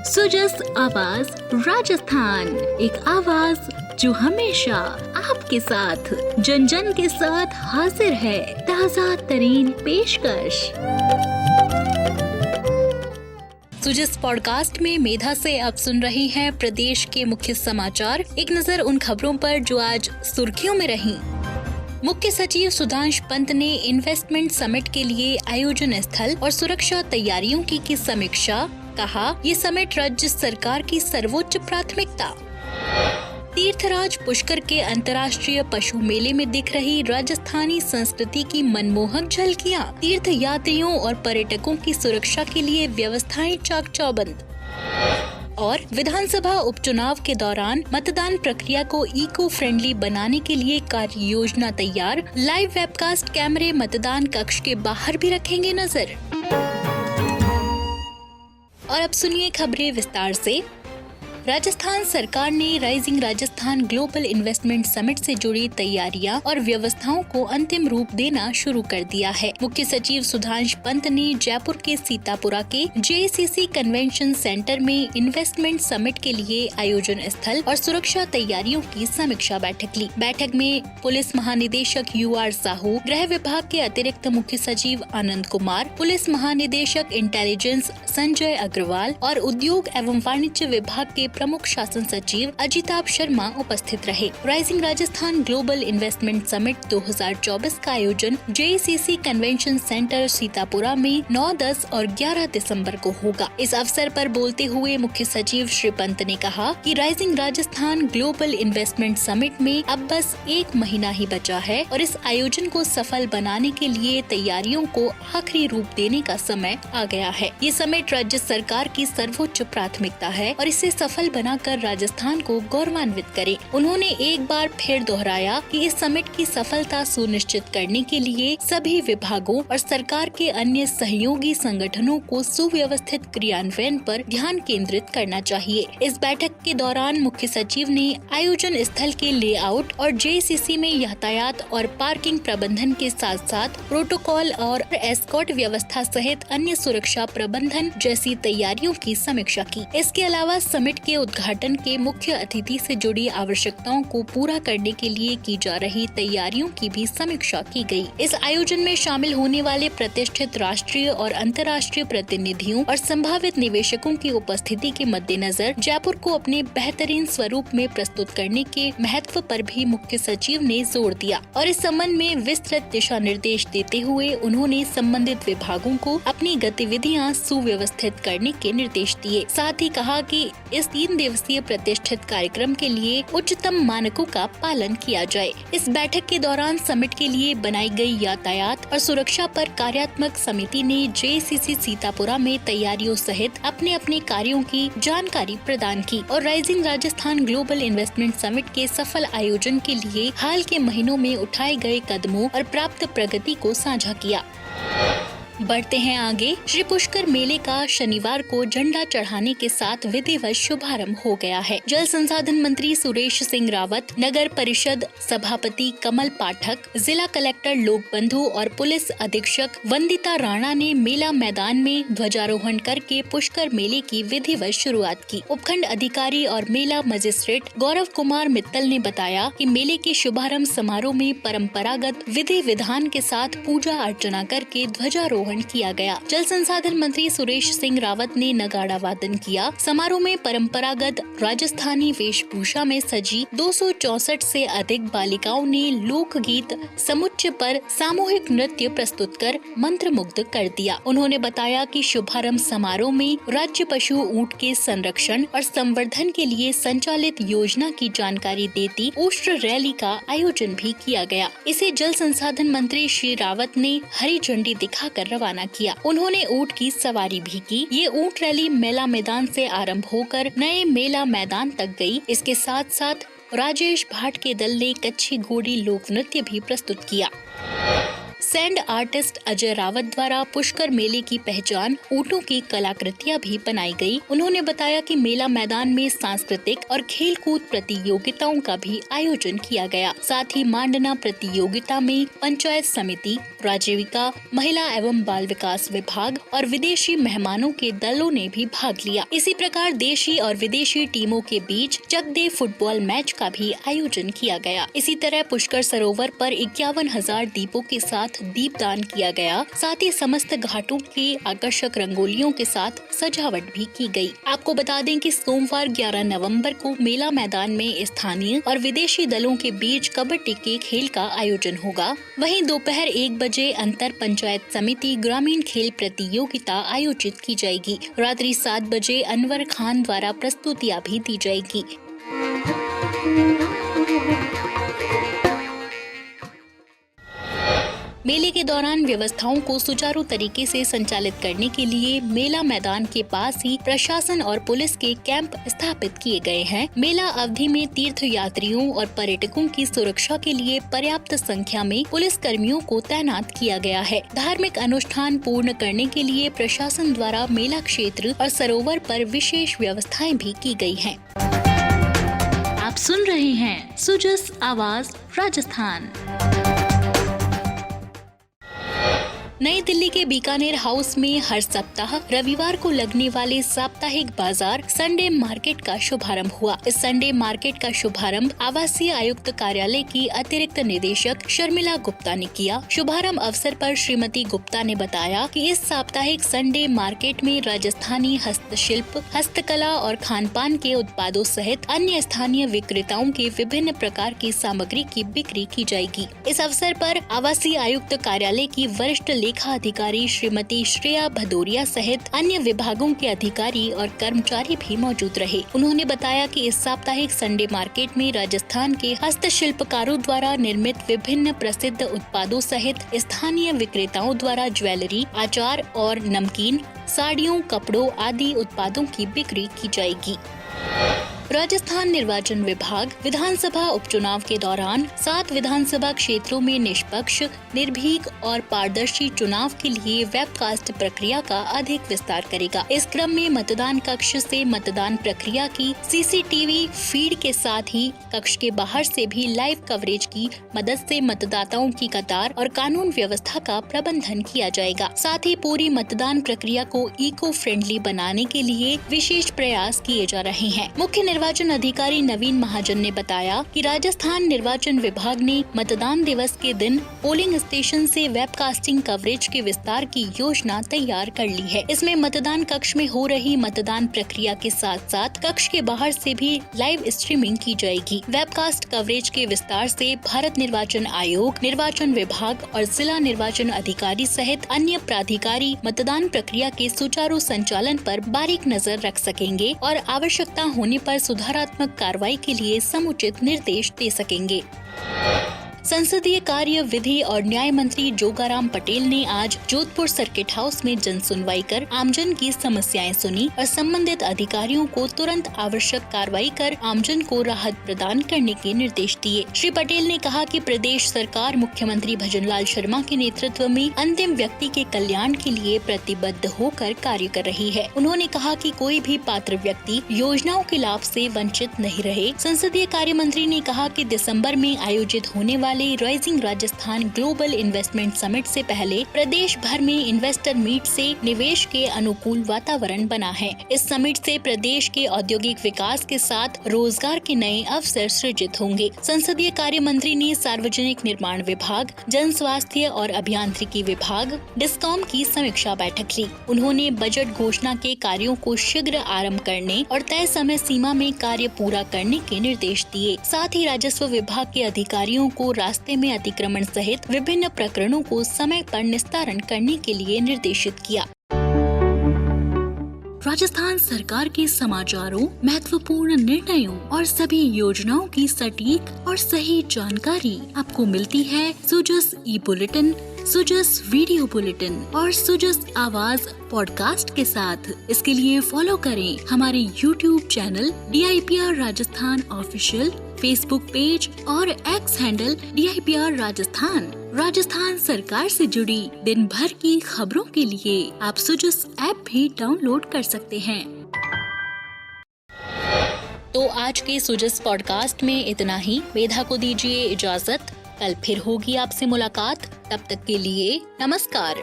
सुजस आवाज राजस्थान, एक आवाज जो हमेशा आपके साथ, जन जन के साथ हाजिर है। ताज़ा तरीन पेशकश। सुजस पॉडकास्ट में मेधा से आप सुन रहे हैं प्रदेश के मुख्य समाचार। एक नजर उन खबरों पर जो आज सुर्खियों में रहीं। मुख्य सचिव सुधांश पंत ने इन्वेस्टमेंट समिट के लिए आयोजन स्थल और सुरक्षा तैयारियों की समीक्षा। कहा, ये समिट राज्य सरकार की सर्वोच्च प्राथमिकता। तीर्थराज पुष्कर के अंतर्राष्ट्रीय पशु मेले में दिख रही राजस्थानी संस्कृति की मनमोहक झलकियां। तीर्थ यात्रियों और पर्यटकों की सुरक्षा के लिए व्यवस्थाएं चाक चौबंद। और विधानसभा उपचुनाव के दौरान मतदान प्रक्रिया को इको फ्रेंडली बनाने के लिए कार्य योजना तैयार। लाइव वेबकास्ट कैमरे मतदान कक्ष के बाहर भी रखेंगे नजर। और अब सुनिए खबरें विस्तार से। राजस्थान सरकार ने rising Rajasthan global investment summit से जुड़ी तैयारियां और व्यवस्थाओं को अंतिम रूप देना शुरू कर दिया है। मुख्य सचिव सुधांश पंत ने जयपुर के सीतापुरा के JCC कन्वेंशन सेंटर में इन्वेस्टमेंट समिट के लिए आयोजन स्थल और सुरक्षा तैयारियों की समीक्षा बैठक ली। बैठक में पुलिस महानिदेशक UR साहू, गृह विभाग के अतिरिक्त मुख्य सचिव आनंद कुमार, पुलिस महानिदेशक इंटेलिजेंस संजय अग्रवाल और उद्योग एवं वाणिज्य विभाग के प्रमुख शासन सचिव अजिताभ शर्मा उपस्थित रहे। Rising Rajasthan global investment summit 2024 का आयोजन JCC कन्वेंशन सेंटर सीतापुरा में 9, 10 और 11 दिसंबर को होगा। इस अवसर पर बोलते हुए मुख्य सचिव श्री पंत ने कहा कि rising Rajasthan global investment summit में अब बस 1 महीना ही बचा है और इस आयोजन को सफल बनाने के लिए तैयारियों को आखिरी रूप देने का समय आ गया है। ये समिट राज्य सरकार की सर्वोच्च प्राथमिकता है और इसे सफल बनाकर राजस्थान को गौरवान्वित करे। उन्होंने एक बार फिर दोहराया कि इस समिट की सफलता सुनिश्चित करने के लिए सभी विभागों और सरकार के अन्य सहयोगी संगठनों को सुव्यवस्थित क्रियान्वयन पर ध्यान केंद्रित करना चाहिए। इस बैठक के दौरान मुख्य सचिव ने आयोजन स्थल के लेआउट और JCC में यातायात और पार्किंग प्रबंधन के साथ साथ प्रोटोकॉल और एस्कॉर्ट व्यवस्था सहित अन्य सुरक्षा प्रबंधन जैसी तैयारियों की समीक्षा की। इसके अलावा समिट के उद्घाटन के मुख्य अतिथि से जुड़ी आवश्यकताओं को पूरा करने के लिए की जा रही तैयारियों की भी समीक्षा की गई। इस आयोजन में शामिल होने वाले प्रतिष्ठित राष्ट्रीय और अंतर्राष्ट्रीय प्रतिनिधियों और संभावित निवेशकों की उपस्थिति के मद्देनजर जयपुर को अपने बेहतरीन स्वरूप में प्रस्तुत करने के महत्व पर भी मुख्य सचिव ने जोर दिया और इस संबंध में विस्तृत दिशा निर्देश देते हुए उन्होंने संबंधित विभागों को अपनी गतिविधियां सुव्यवस्थित करने के निर्देश दिए। साथ ही कहा कि इस 3 दिवसीय प्रतिष्ठित कार्यक्रम के लिए उच्चतम मानकों का पालन किया जाए। इस बैठक के दौरान समिट के लिए बनाई गई यातायात और सुरक्षा पर कार्यात्मक समिति ने JCC सीतापुरा में तैयारियों सहित अपने अपने कार्यों की जानकारी प्रदान की और rising Rajasthan global investment summit के सफल आयोजन के लिए हाल के महीनों में उठाए गए कदमों और प्राप्त प्रगति को साझा किया। बढ़ते हैं आगे। श्री पुष्कर मेले का शनिवार को झंडा चढ़ाने के साथ विधिवत शुभारंभ हो गया है। जल संसाधन मंत्री सुरेश सिंह रावत, नगर परिषद सभापति कमल पाठक, जिला कलेक्टर लोकबंधु और पुलिस अधीक्षक वंदिता राणा ने मेला मैदान में ध्वजारोहण करके पुष्कर मेले की विधिवत शुरुआत की। उपखंड अधिकारी और मेला मजिस्ट्रेट गौरव कुमार मित्तल ने बताया कि मेले के शुभारंभ समारोह में परंपरागत विधि विधान के साथ पूजा अर्चना करके ध्वजारोहण किया गया। जल संसाधन मंत्री सुरेश सिंह रावत ने नगाड़ा वादन किया। समारोह में परंपरागत राजस्थानी वेशभूषा में सजी 264 से अधिक बालिकाओं ने लोकगीत समुच्चय पर सामूहिक नृत्य प्रस्तुत कर मंत्रमुग्ध कर दिया। उन्होंने बताया कि शुभारंभ समारोह में राज्य पशु ऊंट के संरक्षण और संवर्धन के लिए संचालित योजना की जानकारी देती उष्ट्र रैली का आयोजन भी किया गया। इसे जल संसाधन मंत्री श्री रावत ने हरी झंडी दिखाकर रवाना किया। उन्होंने ऊंट की सवारी भी की। ये ऊंट रैली मेला मैदान से आरंभ होकर नए मेला मैदान तक गई। इसके साथ साथ राजेश भाट के दल ने कच्छी घोड़ी लोक नृत्य भी प्रस्तुत किया। सैंड आर्टिस्ट अजय रावत द्वारा पुष्कर मेले की पहचान ऊँटों की कलाकृतियाँ भी बनाई गयी। उन्होंने बताया कि मेला मैदान में सांस्कृतिक और खेलकूद प्रतियोगिताओं का भी आयोजन किया गया। साथ ही मांडना प्रतियोगिता में पंचायत समिति, राजीविका, महिला एवं बाल विकास विभाग और विदेशी मेहमानों के दलों ने भी भाग लिया। इसी प्रकार देशी और विदेशी टीमों के बीच चक दे फुटबॉल मैच का भी आयोजन किया गया। इसी तरह पुष्कर सरोवर पर 51,000 दीपों के साथ दीपदान किया गया। साथ ही समस्त घाटों के आकर्षक रंगोलियों के साथ सजावट भी की गई। आपको बता दें कि सोमवार 11 नवंबर को मेला मैदान में स्थानीय और विदेशी दलों के बीच कबड्डी के खेल का आयोजन होगा। वहीं दोपहर 1 बजे अंतर पंचायत समिति ग्रामीण खेल प्रतियोगिता आयोजित की जाएगी। रात्रि 7 बजे अनवर खान द्वारा प्रस्तुतियां भी दी जाएगी। मेले के दौरान व्यवस्थाओं को सुचारू तरीके से संचालित करने के लिए मेला मैदान के पास ही प्रशासन और पुलिस के कैंप स्थापित किए गए हैं। मेला अवधि में तीर्थ यात्रियों और पर्यटकों की सुरक्षा के लिए पर्याप्त संख्या में पुलिस कर्मियों को तैनात किया गया है। धार्मिक अनुष्ठान पूर्ण करने के लिए प्रशासन द्वारा मेला क्षेत्र और सरोवर पर विशेष व्यवस्थाएं भी की गई हैं। आप सुन रहे हैं सुजस आवाज राजस्थान। नई दिल्ली के बीकानेर हाउस में हर सप्ताह रविवार को लगने वाले साप्ताहिक बाजार संडे मार्केट का शुभारंभ हुआ। इस संडे मार्केट का शुभारंभ आवासीय आयुक्त कार्यालय की अतिरिक्त निदेशक शर्मिला गुप्ता ने किया। शुभारंभ अवसर पर श्रीमती गुप्ता ने बताया कि इस साप्ताहिक संडे मार्केट में राजस्थानी हस्तशिल्प, हस्तकला और खानपान के उत्पादों सहित अन्य स्थानीय विक्रेताओं के विभिन्न प्रकार की सामग्री की बिक्री की जाएगी। इस अवसर पर आवासीय आयुक्त कार्यालय की वरिष्ठ लेखा अधिकारी श्रीमती श्रेया भदौरिया सहित अन्य विभागों के अधिकारी और कर्मचारी भी मौजूद रहे। उन्होंने बताया कि इस साप्ताहिक संडे मार्केट में राजस्थान के हस्तशिल्पकारों द्वारा निर्मित विभिन्न प्रसिद्ध उत्पादों सहित स्थानीय विक्रेताओं द्वारा ज्वेलरी, अचार और नमकीन, साड़ियों, कपड़ों आदि उत्पादों की बिक्री की जाएगी। राजस्थान निर्वाचन विभाग विधानसभा उपचुनाव के दौरान 7 विधानसभा क्षेत्रों में निष्पक्ष, निर्भीक और पारदर्शी चुनाव के लिए वेबकास्ट प्रक्रिया का अधिक विस्तार करेगा। इस क्रम में मतदान कक्ष से मतदान प्रक्रिया की सीसीटीवी फीड के साथ ही कक्ष के बाहर से भी लाइव कवरेज की मदद से मतदाताओं की कतार और कानून व्यवस्था का प्रबंधन किया जाएगा। साथ ही पूरी मतदान प्रक्रिया को इको फ्रेंडली बनाने के लिए विशेष प्रयास किए जा रहे हैं। मुख्य निर्वाचन अधिकारी नवीन महाजन ने बताया कि राजस्थान निर्वाचन विभाग ने मतदान दिवस के दिन पोलिंग स्टेशन से वेबकास्टिंग कवरेज के विस्तार की योजना तैयार कर ली है। इसमें मतदान कक्ष में हो रही मतदान प्रक्रिया के साथ साथ कक्ष के बाहर से भी लाइव स्ट्रीमिंग की जाएगी। वेबकास्ट कवरेज के विस्तार से भारत निर्वाचन आयोग, निर्वाचन विभाग और जिला निर्वाचन अधिकारी सहित अन्य प्राधिकारी मतदान प्रक्रिया के सुचारू संचालन पर बारीक नजर रख सकेंगे और आवश्यकता होने पर सुधारात्मक कार्रवाई के लिए समुचित निर्देश दे सकेंगे। संसदीय कार्य, विधि और न्याय मंत्री जोगाराम पटेल ने आज जोधपुर सर्किट हाउस में जन सुनवाई कर आमजन की समस्याएं सुनी और संबंधित अधिकारियों को तुरंत आवश्यक कार्रवाई कर आमजन को राहत प्रदान करने के निर्देश दिए। श्री पटेल ने कहा कि प्रदेश सरकार मुख्यमंत्री भजनलाल शर्मा के नेतृत्व में अंतिम व्यक्ति के कल्याण के लिए प्रतिबद्ध होकर कार्य कर रही है। उन्होंने कहा कि कोई भी पात्र व्यक्ति योजनाओं के लाभ से वंचित नहीं रहे। संसदीय कार्य मंत्री ने कहा कि दिसंबर में आयोजित होने वाले rising Rajasthan global investment summit से पहले प्रदेश भर में इन्वेस्टर मीट से निवेश के अनुकूल वातावरण बना है। इस समिट से प्रदेश के औद्योगिक विकास के साथ रोजगार के नए अवसर सृजित होंगे। संसदीय कार्य मंत्री ने सार्वजनिक निर्माण विभाग, जन स्वास्थ्य और अभियांत्रिकी विभाग, डिस्कॉम की समीक्षा बैठक ली। उन्होंने बजट घोषणा के कार्यों को शीघ्र आरंभ करने और तय समय सीमा में कार्य पूरा करने के निर्देश दिए। साथ ही राजस्व विभाग के अधिकारियों को रास्ते में अतिक्रमण सहित विभिन्न प्रकरणों को समय पर निस्तारण करने के लिए निर्देशित किया। राजस्थान सरकार के समाचारों, महत्वपूर्ण निर्णयों और सभी योजनाओं की सटीक और सही जानकारी आपको मिलती है सुजस ई बुलेटिन, सुजस वीडियो बुलेटिन और सुजस आवाज पॉडकास्ट के साथ। इसके लिए फॉलो करें हमारे YouTube channel DIPR Rajasthan official, Facebook page और X handle DIPR Rajasthan. Rajasthan सरकार से जुड़ी दिन भर की खबरों के लिए आप सुजुस ऐप भी डाउनलोड कर सकते हैं। तो आज के सुजुस पॉडकास्ट में इतना ही। मेधा को दीजिए इजाजत। कल फिर होगी आपसे मुलाकात। तब तक के लिए नमस्कार।